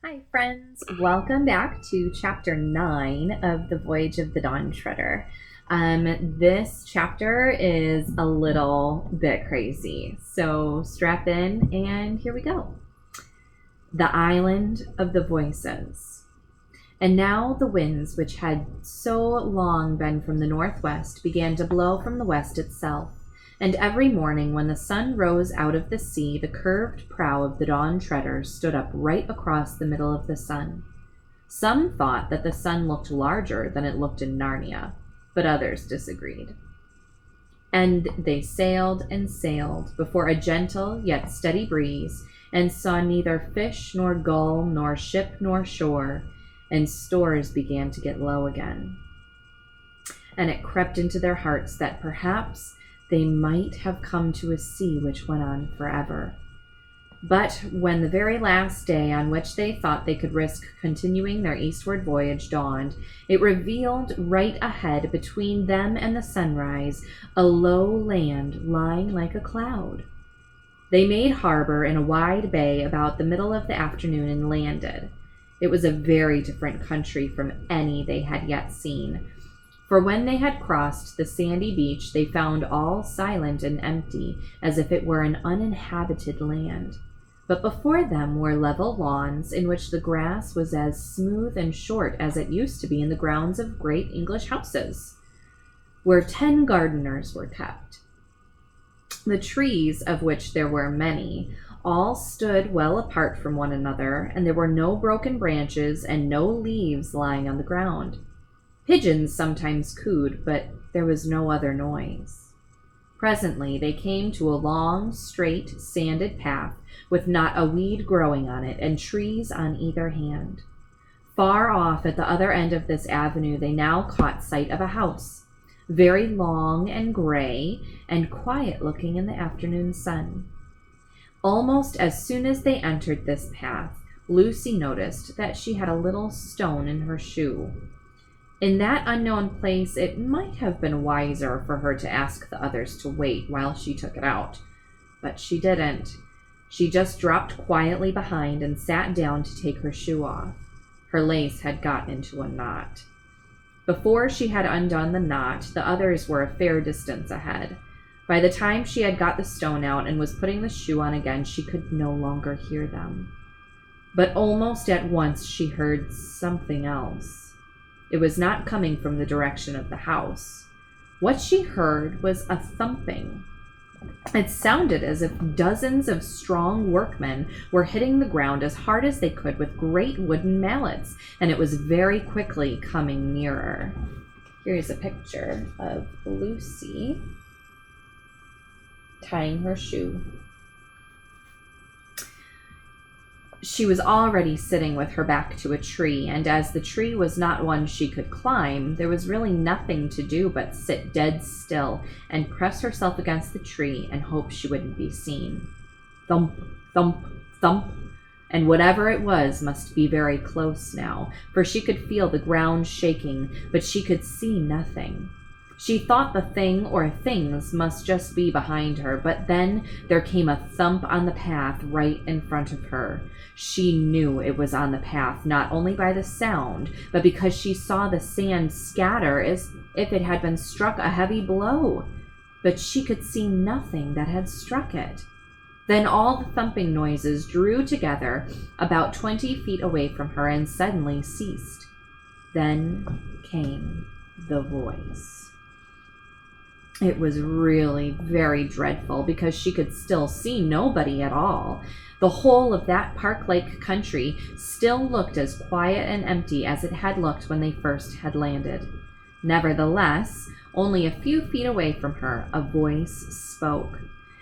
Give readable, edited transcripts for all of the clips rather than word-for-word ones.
Hi, friends. Welcome back to chapter 9 of The Voyage of the Dawn Treader. This chapter is a little bit crazy, so strap in and here we go. The Island of the Voices. And now the winds, which had so long been from the northwest, began to blow from the west itself. And every morning when the sun rose out of the sea, the curved prow of the Dawn Treader stood up right across the middle of the sun. Some thought that the sun looked larger than it looked in Narnia, but others disagreed. And they sailed and sailed before a gentle yet steady breeze, and saw neither fish nor gull nor ship nor shore, and stores began to get low again. And it crept into their hearts that perhaps they might have come to a sea which went on forever. But when the very last day on which they thought they could risk continuing their eastward voyage dawned, it revealed right ahead between them and the sunrise a low land lying like a cloud. They made harbor in a wide bay about the middle of the afternoon and landed. It was a very different country from any they had yet seen. For when they had crossed the sandy beach, they found all silent and empty, as if it were an uninhabited land. But before them were level lawns in which the grass was as smooth and short as it used to be in the grounds of great English houses, where 10 gardeners were kept. The trees, of which there were many, all stood well apart from one another, and there were no broken branches and no leaves lying on the ground. Pigeons sometimes cooed, but there was no other noise. Presently they came to a long, straight, sanded path with not a weed growing on it, and trees on either hand. Far off at the other end of this avenue they now caught sight of a house, very long and gray and quiet-looking in the afternoon sun. Almost as soon as they entered this path, Lucy noticed that she had a little stone in her shoe. In that unknown place, it might have been wiser for her to ask the others to wait while she took it out. But she didn't. She just dropped quietly behind and sat down to take her shoe off. Her lace had got into a knot. Before she had undone the knot, the others were a fair distance ahead. By the time she had got the stone out and was putting the shoe on again, she could no longer hear them. But almost at once she heard something else. It was not coming from the direction of the house. What she heard was a thumping. It sounded as if dozens of strong workmen were hitting the ground as hard as they could with great wooden mallets, and it was very quickly coming nearer. Here's a picture of Lucy tying her shoe. She was already sitting with her back to a tree, and as the tree was not one she could climb, there was really nothing to do but sit dead still and press herself against the tree and hope she wouldn't be seen. Thump, thump, thump, and whatever it was must be very close now, for she could feel the ground shaking, but she could see nothing. She thought the thing or things must just be behind her, but then there came a thump on the path right in front of her. She knew it was on the path, not only by the sound, but because she saw the sand scatter as if it had been struck a heavy blow. But she could see nothing that had struck it. Then all the thumping noises drew together about 20 feet away from her and suddenly ceased. Then came the voice. It was really very dreadful because she could still see nobody at all. The whole of that park-like country still looked as quiet and empty as it had looked when they first had landed. Nevertheless, only a few feet away from her, a voice spoke,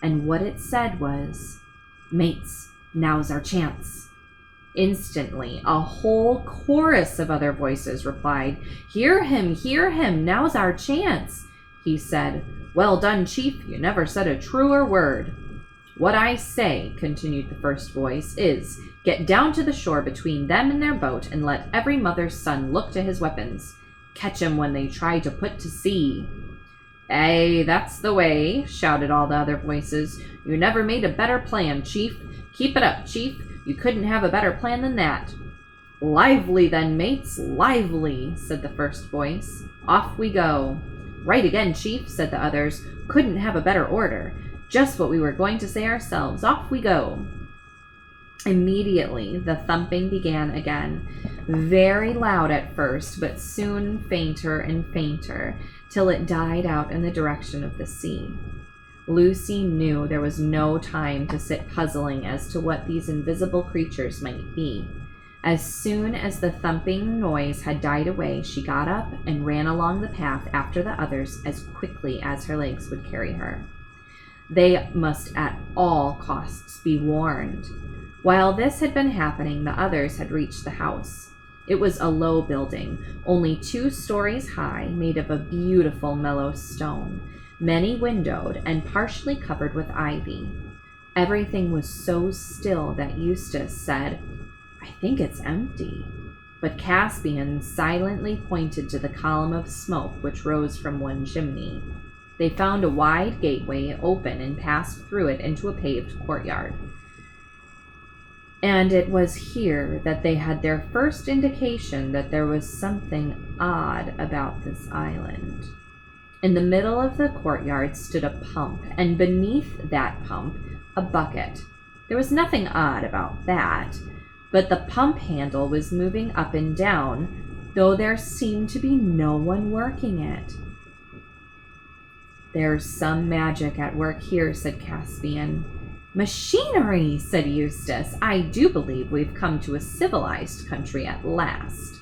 and what it said was, "Mates, now's our chance." Instantly, a whole chorus of other voices replied, hear him, now's our chance." He said, "Well done, Chief, you never said a truer word." "What I say," continued the first voice, "is, get down to the shore between them and their boat, and let every mother's son look to his weapons. Catch 'em when they try to put to sea." "Aye, that's the way," shouted all the other voices. "You never made a better plan, Chief. Keep it up, Chief. You couldn't have a better plan than that." "Lively then, mates, lively," said the first voice. "Off we go." "Right again, Chief," said the others. "Couldn't have a better order. Just what we were going to say ourselves. Off we go." Immediately, the thumping began again, very loud at first, but soon fainter and fainter, till it died out in the direction of the sea. Lucy knew there was no time to sit puzzling as to what these invisible creatures might be. As soon as the thumping noise had died away, she got up and ran along the path after the others as quickly as her legs would carry her. They must at all costs be warned. While this had been happening, the others had reached the house. It was a low building, only 2 stories high, made of a beautiful mellow stone, many windowed and partially covered with ivy. Everything was so still that Eustace said, "I think it's empty." But Caspian silently pointed to the column of smoke which rose from one chimney. They found a wide gateway open and passed through it into a paved courtyard. And it was here that they had their first indication that there was something odd about this island. In the middle of the courtyard stood a pump, and beneath that pump, a bucket. There was nothing odd about that, but the pump handle was moving up and down, though there seemed to be no one working it. "There's some magic at work here," said Caspian. "Machinery," said Eustace. "I do believe we've come to a civilized country at last."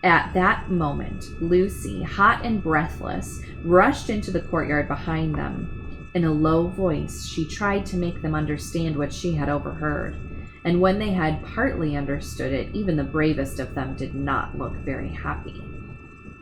At that moment, Lucy, hot and breathless, rushed into the courtyard behind them. In a low voice, she tried to make them understand what she had overheard, and when they had partly understood it, even the bravest of them did not look very happy.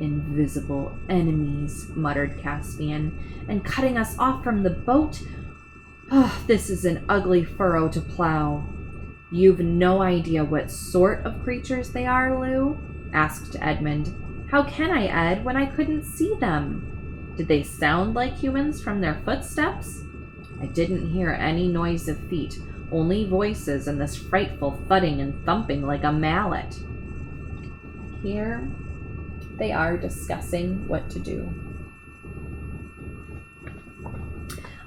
"Invisible enemies," muttered Caspian, "and cutting us off from the boat? Oh, this is an ugly furrow to plow." "You've no idea what sort of creatures they are, Lou?" asked Edmund. "How can I, Ed, when I couldn't see them? Did they sound like humans from their footsteps?" "I didn't hear any noise of feet, only voices and this frightful thudding and thumping like a mallet." Here they are discussing what to do.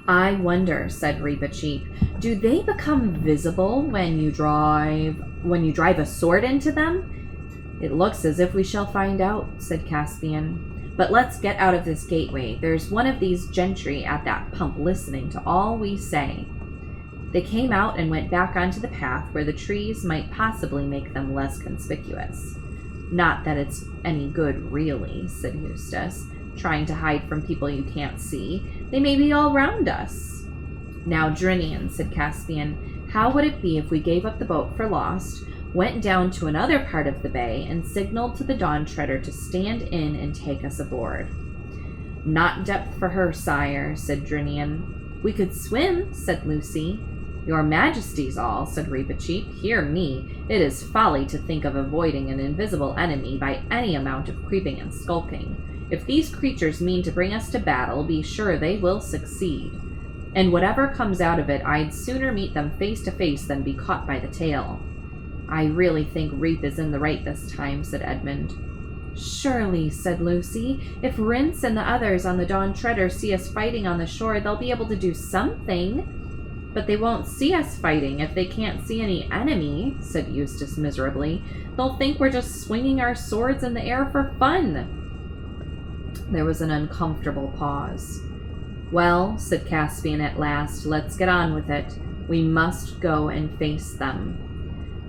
"I wonder," said Reepicheep, "do they become visible when you drive a sword into them?" "It looks as if we shall find out," said Caspian. "But let's get out of this gateway. There's one of these gentry at that pump listening to all we say." They came out and went back onto the path where the trees might possibly make them less conspicuous. "Not that it's any good, really," said Eustace, "trying to hide from people you can't see. They may be all round us." "Now, Drinian," said Caspian, "how would it be if we gave up the boat for lost, went down to another part of the bay, and signaled to the Dawn Treader to stand in and take us aboard?" "Not depth for her, sire," said Drinian. "We could swim," said Lucy. "Your Majesty's all," said Reepicheep. "Hear me. It is folly to think of avoiding an invisible enemy by any amount of creeping and skulking. If these creatures mean to bring us to battle, be sure they will succeed. And whatever comes out of it, I'd sooner meet them face to face than be caught by the tail." "I really think Reep is in the right this time," said Edmund. "Surely," said Lucy, "if Rince and the others on the Dawn Treader see us fighting on the shore, they'll be able to do something." "But they won't see us fighting if they can't see any enemy," said Eustace miserably. "They'll think we're just swinging our swords in the air for fun." There was an uncomfortable pause. "Well," said Caspian at last, "let's get on with it. We must go and face them.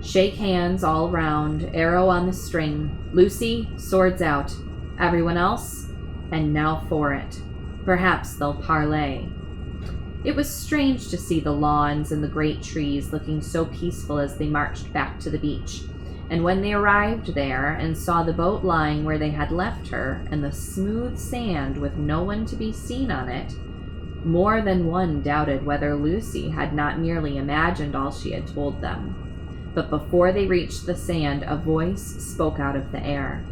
Shake hands all round, arrow on the string. Lucy, swords out. Everyone else? And now for it. Perhaps they'll parley." It was strange to see the lawns and the great trees looking so peaceful as they marched back to the beach. And when they arrived there and saw the boat lying where they had left her, and the smooth sand with no one to be seen on it, more than one doubted whether Lucy had not merely imagined all she had told them. But before they reached the sand, a voice spoke out of the air.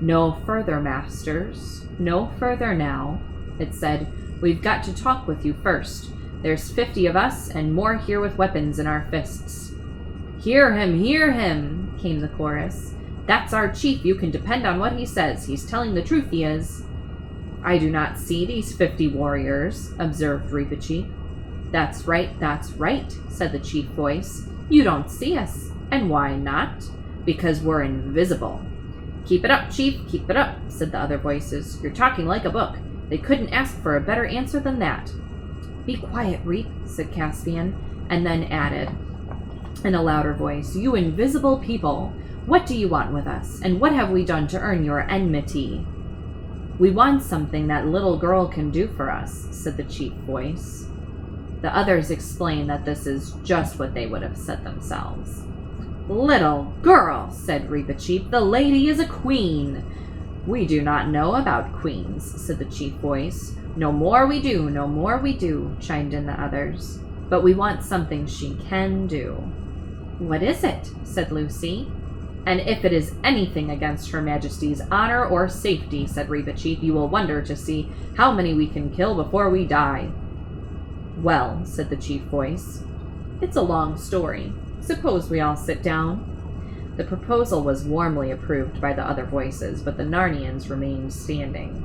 "No further, masters. No further now," it said. "We've got to talk with you first. There's 50 of us, and more here with weapons in our fists." "Hear him! Hear him!" came the chorus. "That's our chief. You can depend on what he says. He's telling the truth, he is." "I do not see these 50 warriors," observed Reepicheep. That's right, said the chief voice. "You don't see us. And why not? Because we're invisible." "Keep it up, chief, keep it up," said the other voices. "You're talking like a book. They couldn't ask for a better answer than that." "Be quiet, Reep," said Caspian, and then added in a louder voice, "You invisible people, what do you want with us, and what have we done to earn your enmity?" "We want something that little girl can do for us," said the chief voice. The others explained that this is just what they would have said themselves. "Little girl," said Reepicheep, "the lady is a queen." "We do not know about queens," said the chief voice. No more we do," chimed in the others. "But we want something she can do." "What is it?" said Lucy. "And if it is anything against Her Majesty's honor or safety," said Reepicheep, "you will wonder to see how many we can kill before we die." "Well," said the chief voice, "it's a long story. Suppose we all sit down." The proposal was warmly approved by the other voices, but the Narnians remained standing.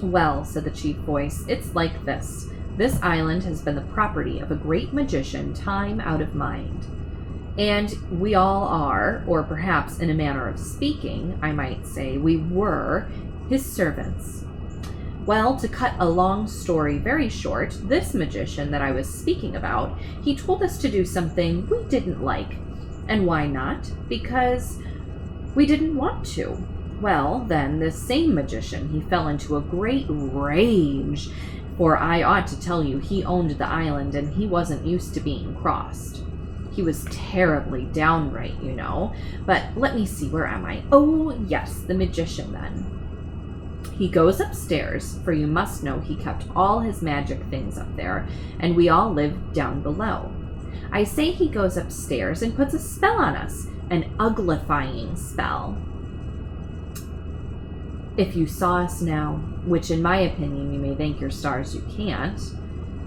"Well," said the chief voice, "it's like this. This island has been the property of a great magician time out of mind. And we all are, or perhaps in a manner of speaking, I might say, we were, his servants. Well, to cut a long story very short, this magician that I was speaking about, he told us to do something we didn't like. And why not? Because we didn't want to. Well, then, this same magician, he fell into a great rage, for I ought to tell you, he owned the island and he wasn't used to being crossed. He was terribly downright, you know. But let me see, where am I? Oh, yes, the magician then. He goes upstairs, for you must know he kept all his magic things up there, and we all lived down below. I say he goes upstairs and puts a spell on us, an uglifying spell. If you saw us now, which in my opinion you may thank your stars you can't,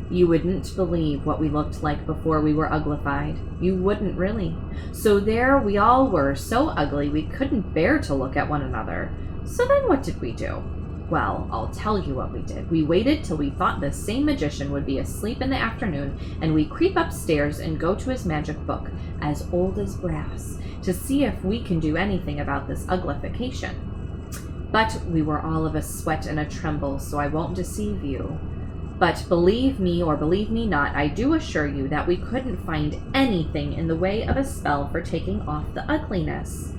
you wouldn't believe what we looked like before we were uglified. You wouldn't really. So there we all were, so ugly we couldn't bear to look at one another. So then what did we do? Well, I'll tell you what we did. We waited till we thought the same magician would be asleep in the afternoon, and we creep upstairs and go to his magic book, as old as brass, to see if we can do anything about this uglification. But we were all of a sweat and a tremble, so I won't deceive you. But believe me or believe me not, I do assure you that we couldn't find anything in the way of a spell for taking off the ugliness.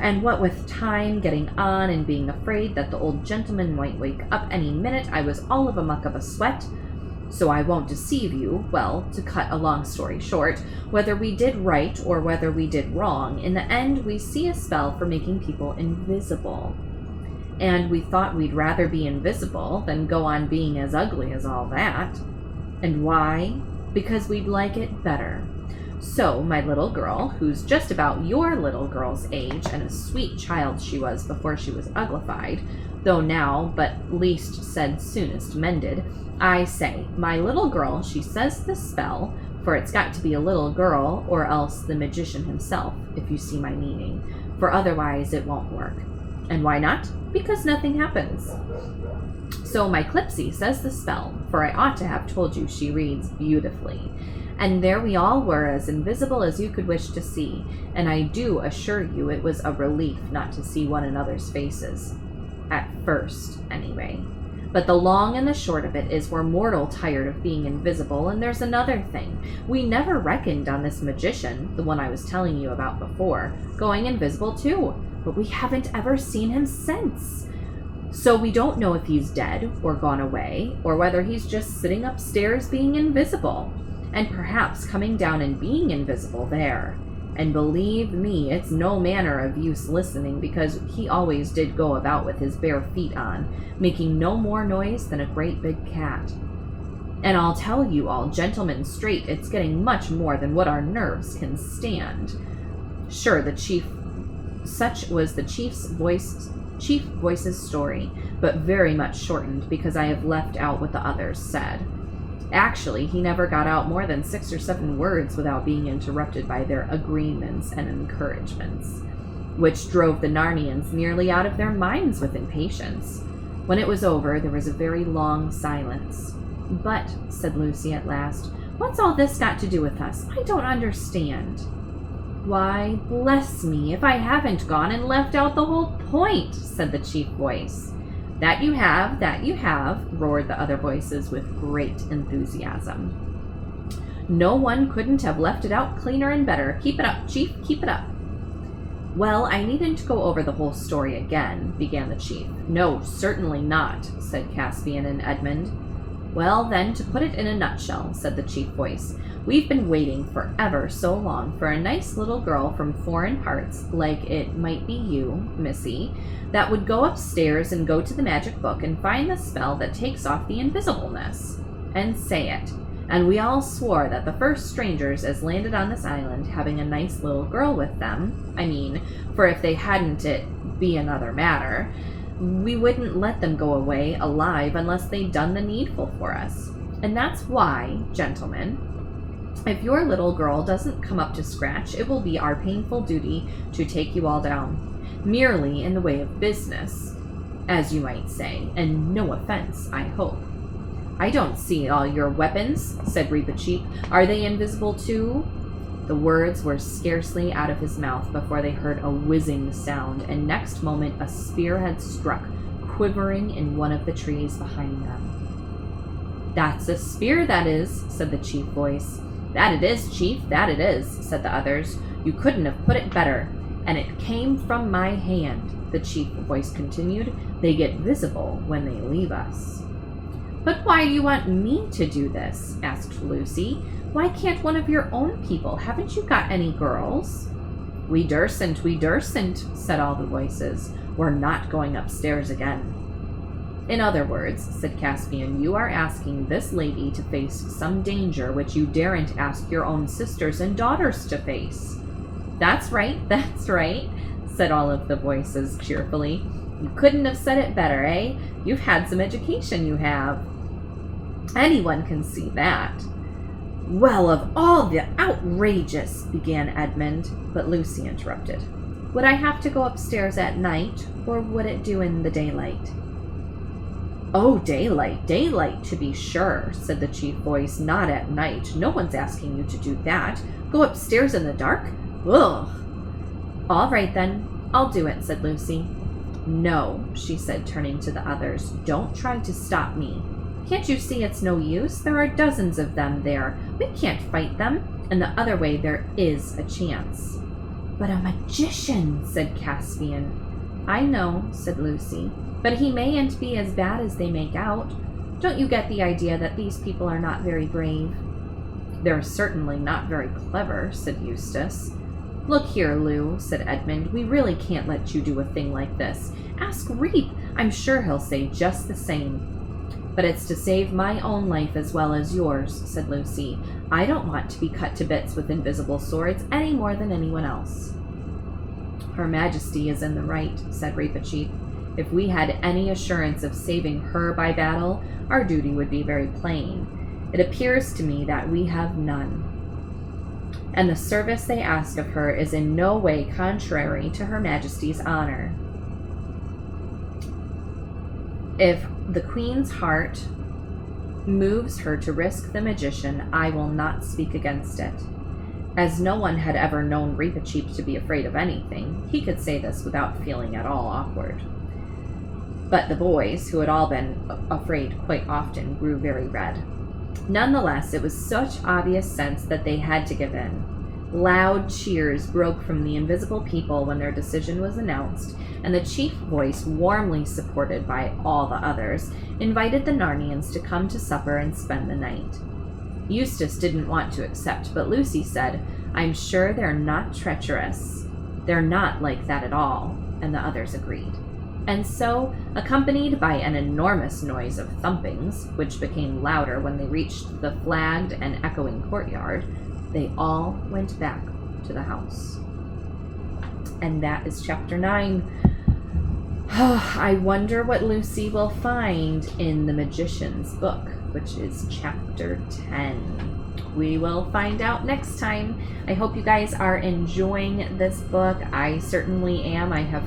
And what with time getting on and being afraid that the old gentleman might wake up any minute, I was all of a muck of a sweat. So I won't deceive you. Well, to cut a long story short, whether we did right or whether we did wrong, in the end we see a spell for making people invisible. And we thought we'd rather be invisible than go on being as ugly as all that. And why? Because we'd like it better. So, my little girl, who's just about your little girl's age, and a sweet child she was before she was uglified, though now, but least said soonest mended, I say, my little girl, she says the spell, for it's got to be a little girl, or else the magician himself, if you see my meaning, for otherwise it won't work. And why not? Because nothing happens. So my Clipsy says the spell, for I ought to have told you she reads beautifully. And there we all were, as invisible as you could wish to see, and I do assure you it was a relief not to see one another's faces. At first, anyway. But the long and the short of it is we're mortal tired of being invisible, and there's another thing. We never reckoned on this magician, the one I was telling you about before, going invisible too, but we haven't ever seen him since. So we don't know if he's dead or gone away, or whether he's just sitting upstairs being invisible. And perhaps coming down and being invisible there. And believe me, it's no manner of use listening, because he always did go about with his bare feet on, making no more noise than a great big cat. And I'll tell you all, gentlemen straight, it's getting much more than what our nerves can stand. Sure, such was the chief voice's story, but very much shortened, because I have left out what the others said. Actually, he never got out more than 6 or 7 words without being interrupted by their agreements and encouragements, which drove the Narnians nearly out of their minds with impatience. When it was over, there was a very long silence. "But," said Lucy at last, "what's all this got to do with us? I don't understand." "Why, bless me, if I haven't gone and left out the whole point," said the chief voice. That you have," roared the other voices with great enthusiasm. "No one couldn't have left it out cleaner and better. Keep it up, Chief, keep it up." "Well, I needn't go over the whole story again," began the chief. "No, certainly not," said Caspian and Edmund. "Well, then, to put it in a nutshell," said the chief voice, "we've been waiting for ever so long for a nice little girl from foreign parts, like it might be you, Missy, that would go upstairs and go to the magic book and find the spell that takes off the invisibleness, and say it. And we all swore that the first strangers as landed on this island, having a nice little girl with them, for if they hadn't it be another matter, we wouldn't let them go away alive unless they'd done the needful for us. And that's why, gentlemen, if your little girl doesn't come up to scratch, it will be our painful duty to take you all down, merely in the way of business, as you might say, and no offense, I hope." "I don't see all your weapons," said Reepicheep. "Are they invisible too?" The words were scarcely out of his mouth before they heard a whizzing sound, and next moment a spear had struck, quivering in one of the trees behind them. "That's a spear, that is," said the chief voice. "That it is, Chief, that it is," said the others. "You couldn't have put it better. And it came from my hand," the chief voice continued. "They get visible when they leave us." "But why do you want me to do this?" asked Lucy. "Why can't one of your own people? Haven't you got any girls?" We dursn't," said all the voices. "We're not going upstairs again." "In other words," said Caspian, "you are asking this lady to face some danger which you daren't ask your own sisters and daughters to face." That's right, said all of the voices cheerfully. "You couldn't have said it better, eh? You've had some education, you have. Anyone can see that." "Well, of all the outrageous," began Edmund, but Lucy interrupted. "Would I have to go upstairs at night, or would it do in the daylight?" "Oh, daylight, to be sure," said the chief voice. "Not at night. No one's asking you to do that. Go upstairs in the dark? Ugh!" "All right, then. I'll do it," said Lucy. "No," she said, turning to the others. "Don't try to stop me. Can't you see it's no use? There are dozens of them there. We can't fight them. And the other way there is a chance." "But a magician," said Caspian. "I know," said Lucy, "but he mayn't be as bad as they make out. Don't you get the idea that these people are not very brave?" "They're certainly not very clever," said Eustace. "Look here, Lou," said Edmund, "we really can't let you do a thing like this. Ask Reep. I'm sure he'll say just the same." "But it's to save my own life as well as yours," said Lucy. "I don't want to be cut to bits with invisible swords any more than anyone else." "Her Majesty is in the right," said Reepicheep. "If we had any assurance of saving her by battle, our duty would be very plain. It appears to me that we have none. And the service they ask of her is in no way contrary to Her Majesty's honor. If the Queen's heart moves her to risk the magician, I will not speak against it." As no one had ever known Reepicheep to be afraid of anything, he could say this without feeling at all awkward. But the boys, who had all been afraid quite often, grew very red. Nonetheless, it was such obvious sense that they had to give in. Loud cheers broke from the invisible people when their decision was announced, and the chief voice, warmly supported by all the others, invited the Narnians to come to supper and spend the night. Eustace didn't want to accept, but Lucy said, "I'm sure they're not treacherous. They're not like that at all," and the others agreed. And so, accompanied by an enormous noise of thumpings, which became louder when they reached the flagged and echoing courtyard, they all went back to the house. And that is chapter 9. I wonder what Lucy will find in the magician's book. which is chapter 10. We will find out next time. I hope you guys are enjoying this book. I certainly am. I have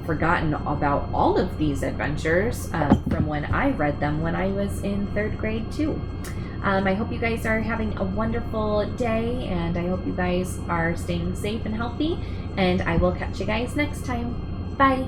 forgotten about all of these adventures from when I read them when I was in 3rd grade too. I hope you guys are having a wonderful day, and I hope you guys are staying safe and healthy, and I will catch you guys next time. Bye!